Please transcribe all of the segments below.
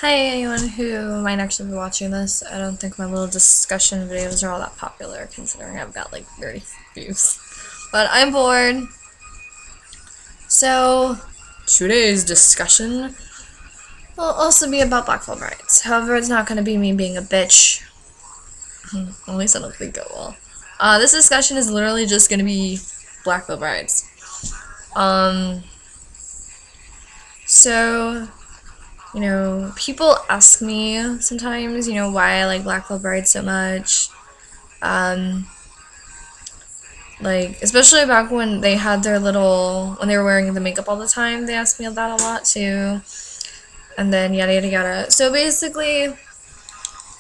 Hi, anyone who might actually be watching this. I don't think my little discussion videos are all that popular, considering I've got like 30 views. But I'm bored. So, today's discussion will also be about Blackfall Brides. However, it's not going to be me being a bitch. At least I don't think it will. This discussion is literally just going to be Blackfall Brides. So, people ask me sometimes, why I like Black Veil Bride so much. Especially back when they had when they were wearing the makeup all the time, they asked me that a lot too. And then yada yada yada. So basically, I'm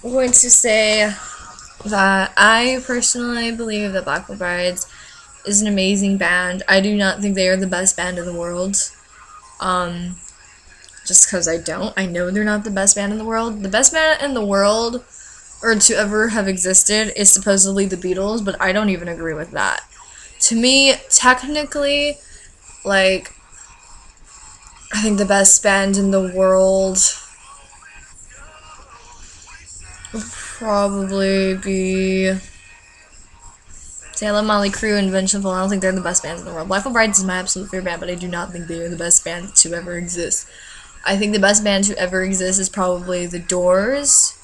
going to say that I personally believe that Black Veil Brides is an amazing band. I do not think they are the best band in the world. Just because I don't. I know they're not the best band in the world. The best band in the world, or to ever have existed, is supposedly the Beatles, but I don't even agree with that. To me, technically, I think the best band in the world would probably be... See, I love Motley Crue and Invincible. I don't think they're the best bands in the world. Black Veil Brides is my absolute favorite band, but I do not think they are the best band to ever exist. I think the best band to ever exist is probably The Doors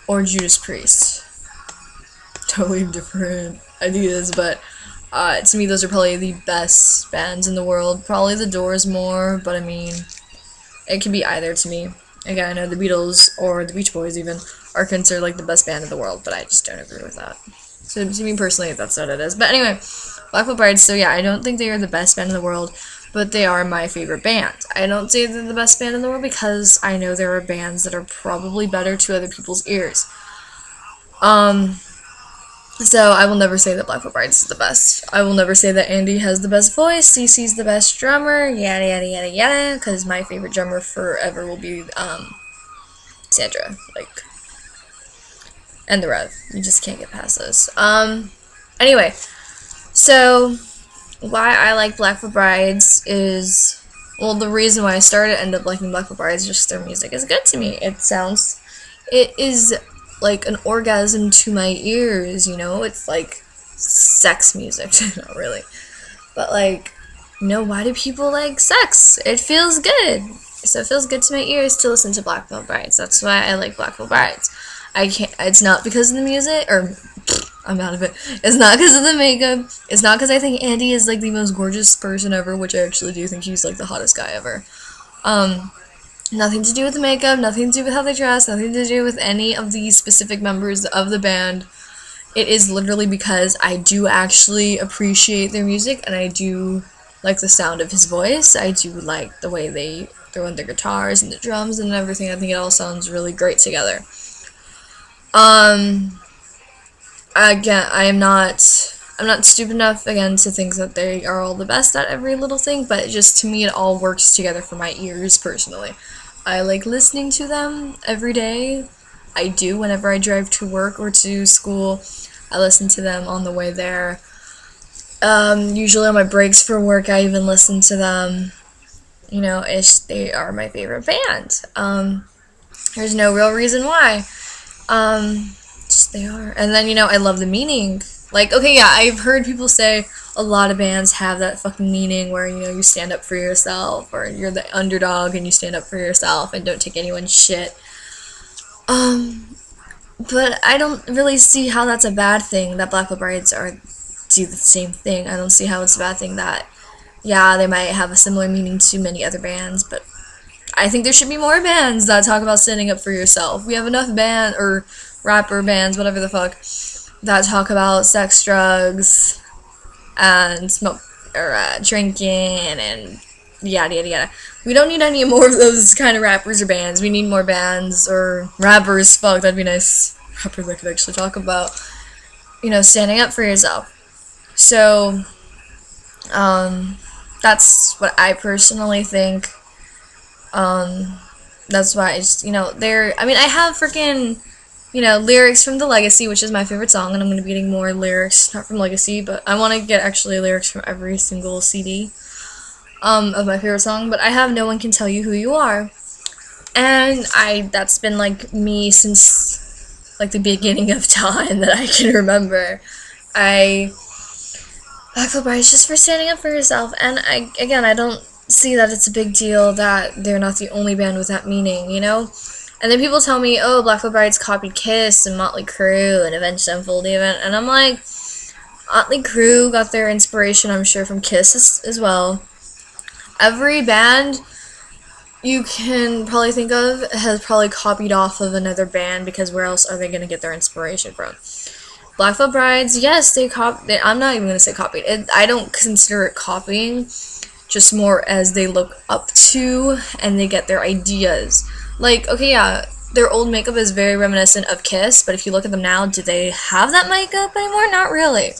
or Judas Priest. Totally different ideas, but to me those are probably the best bands in the world. Probably The Doors more, but I mean, it can be either to me. Again, I know the Beatles or the Beach Boys even are considered like the best band in the world, but I just don't agree with that. So to me personally, that's what it is. But anyway, Black Veil Brides, so yeah, I don't think they are the best band in the world, but they are my favorite band. I don't say they're the best band in the world because I know there are bands that are probably better to other people's ears. So I will never say that Black Veil Brides is the best. I will never say that Andy has the best voice, CC's the best drummer, yada yada yada yada, because my favorite drummer forever will be, Sandra, and the Rev. You just can't get past those. Anyway, so why I like Black Veil Brides is, well, the reason why I ended up liking Black Veil Brides is just their music is good to me. It is like an orgasm to my ears, it's like sex music, not really. But why do people like sex? It feels good. So it feels good to my ears to listen to Black Veil Brides. That's why I like Black Veil Brides. It's not because of the music, or I'm out of it. It's not because of the makeup. It's not because I think Andy is like the most gorgeous person ever, which I actually do think he's like the hottest guy ever. Nothing to do with the makeup, nothing to do with how they dress, nothing to do with any of the specific members of the band. It is literally because I do actually appreciate their music, and I do like the sound of his voice. I do like the way they throw in their guitars and the drums and everything. I think it all sounds really great together. Again, I'm not stupid enough, again, to think that they are all the best at every little thing, but just to me it all works together for my ears personally. I like listening to them every day. I do whenever I drive to work or to school. I listen to them on the way there. Usually on my breaks for work, I even listen to them. They are my favorite band. There's no real reason why. Just they are. And then, I love the meaning. Okay, yeah, I've heard people say a lot of bands have that fucking meaning where, you stand up for yourself, or you're the underdog and you stand up for yourself and don't take anyone's shit. But I don't really see how that's a bad thing, that Black Veil Brides do the same thing. I don't see how it's a bad thing that, yeah, they might have a similar meaning to many other bands, but I think there should be more bands that talk about standing up for yourself. We have enough or rapper bands, whatever the fuck, that talk about sex, drugs, and smoke, or drinking, and yada yada yada. We don't need any more of those kind of rappers or bands. We need more bands or rappers. Fuck, that'd be nice. Rappers that could actually talk about, standing up for yourself. So, that's what I personally think. That's why I just, I have freaking, lyrics from The Legacy, which is my favorite song, and I'm going to be getting more lyrics, not from Legacy, but I want to get actually lyrics from every single CD. of my favorite song, but I have No One Can Tell You Who You Are. And that's been like me since like the beginning of time that I can remember. Black Veil Bride is just for standing up for yourself, and I don't see that it's a big deal that they're not the only band with that meaning, you know? And then people tell me, oh, Black Veil Bride's copied Kiss and Motley Crue and Avenged Sevenfold even, and I'm like, Motley Crue got their inspiration, I'm sure, from Kiss as well. Every band you can probably think of has probably copied off of another band, because where else are they going to get their inspiration from? Black Veil Brides, yes, I'm not even going to say copied. I don't consider it copying, just more as they look up to and they get their ideas. Like, okay, yeah, their old makeup is very reminiscent of Kiss, but if you look at them now, do they have that makeup anymore? Not really.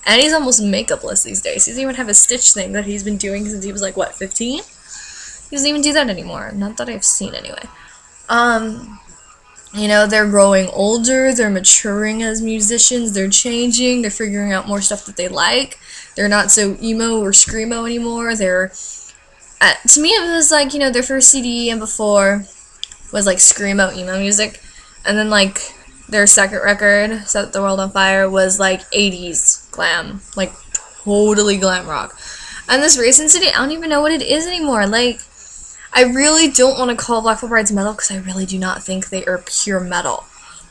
And he's almost makeupless these days. He doesn't even have a stitch thing that he's been doing since he was like, what, 15? He doesn't even do that anymore. Not that I've seen anyway. You know, they're growing older, they're maturing as musicians, they're changing, they're figuring out more stuff that they like. They're not so emo or screamo anymore. To me, it was like, you know, their first CD and before was like screamo emo music. And then like their second record, Set the World on Fire, was like 80s glam. Like totally glam rock. And this recent CD, I don't even know what it is anymore. Like, I really don't want to call Black Veil Brides metal, because I really do not think they are pure metal.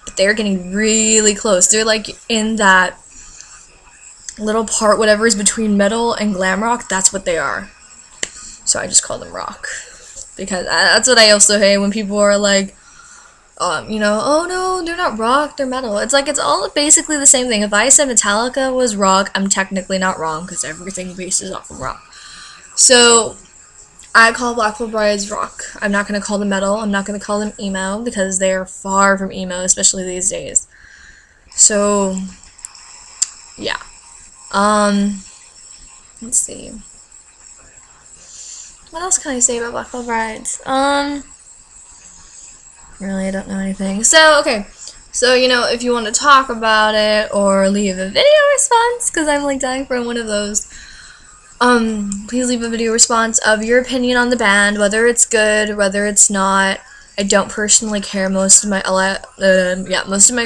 But they're getting really close. They're like in that little part, whatever is between metal and glam rock, that's what they are. So I just call them rock. Because that's what I also hate when people are like, you know, oh no, they're not rock, they're metal. It's like, it's all basically the same thing. If I said Metallica was rock, I'm technically not wrong, because everything bases off of rock. So I call Black Veil Brides rock. I'm not going to call them metal. I'm not going to call them emo, because they are far from emo, especially these days. So, yeah. Let's see. What else can I say about Black Veil Brides? Really, I don't know anything. So, okay. So, you know, if you want to talk about it or leave a video response, because I'm like dying for one of those, please leave a video response of your opinion on the band, whether it's good, whether it's not. I don't personally care. Most of my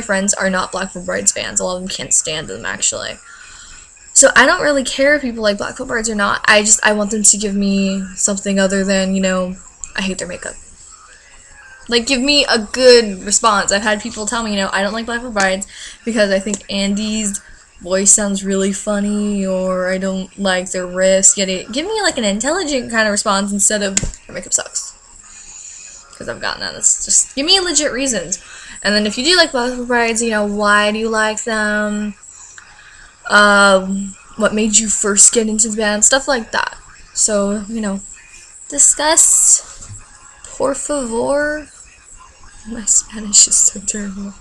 friends are not Black Veil Brides fans. A lot of them can't stand them, actually. So I don't really care if people like Black Veil Brides or not. I want them to give me something other than, you know, I hate their makeup. Like, give me a good response. I've had people tell me, you know, I don't like Black Veil Brides because I think Andy's voice sounds really funny, or I don't like their riffs. Give me like an intelligent kind of response instead of their makeup sucks. Because I've gotten that. It's just, give me legit reasons. And then if you do like Black Veil Brides, you know, why do you like them? What made you first get into the band? Stuff like that. So, you know, discuss, por favor. My Spanish is so terrible.